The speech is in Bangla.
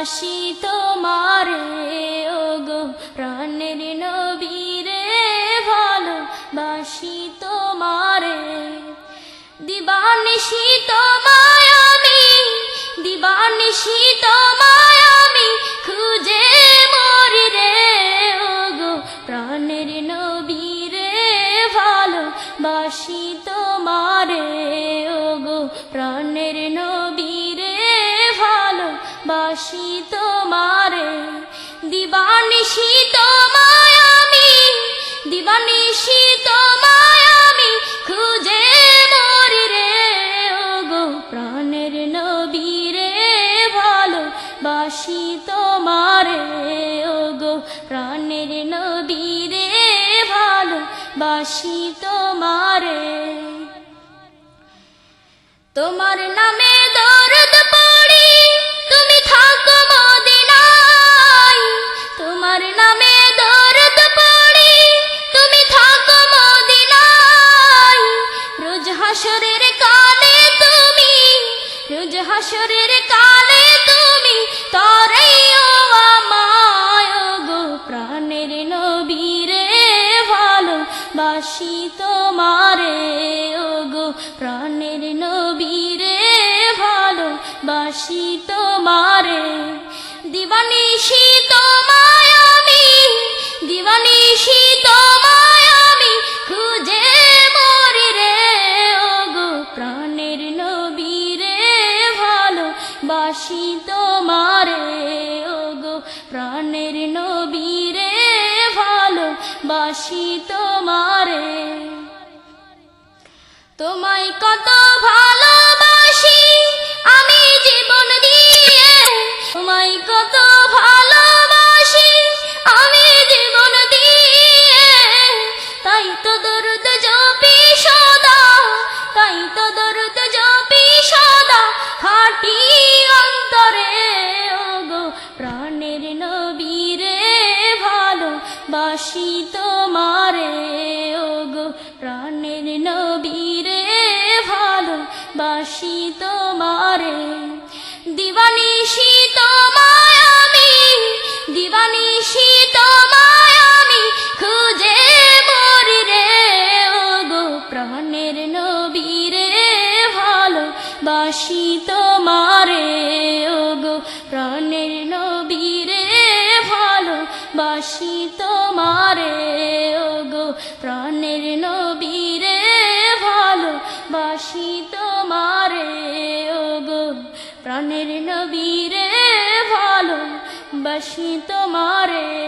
বাসি তোমারে ওগো প্রাণের নবী রে ভালো বাসি তোমারে দিবানিশি তোমায় আমি দিবানিশি তোমায় আমি খুঁজে মরি রে ওগো প্রাণের নবী রে ভালো বাসি তোমারে ওগো প্রাণের নবী রে ভালো বাসি তোমারে দিবানিশি তোমায় আমি দিবানিশি তোমায় আমি খুঁজে মরি রে ওগো প্রাণের নবী রে ভালো বাসি তোমারে ওগো প্রাণের নবী রে ভালো বাসি তোমারে তোমার নামে দরদ পড়ি তুমি থাকো মদিনায় তোমার নামে দরদ পড়ি তুমি থাকো মদিনায় রোজ হাসরের কালে তুমি রোজ হাসরের কালে তুমি তারাইও আমায় ওগো প্রাণের নবী রে ভালো বাসি তোমারে ওগো প্রাণের নবী রে ভালো বাসি তোমারে দিবানিশি তোমায় আমি দিবানিশি তোমায় আমি খুঁজে মরি রে ওগো প্রাণের নবী রে ভালো বাসি তোমারে ওগো প্রাণের নবী রে ভালো বাসি তোমারে তোমায় কত ভালোবাসি আমি জীবন দিয়ে তোমায় কত ভালোবাসি আমি জীবন দিয়ে তাই তো দরদ জপি সদা তাই তো দরদ জপি সদা খাটি অন্তরে ওগো প্রাণের নবী রে ভালো বাসি তোমারে ওগো প্রাণের নবী রে ভালো বাসি তোমারে দিবানিশি তোমায় আমি দিবানিশি তোমায় আমি খুঁজে মরি রে ওগো প্রাণের নবী রে ভালো বাসি তোমারে ওগো প্রাণের নবী রে ভালো বাসি তোমারে ওগো প্রাণের নবী রে ভালো বাসি তোমারে ওগো প্রাণের নবী রে ভালো বাসি তোমারে।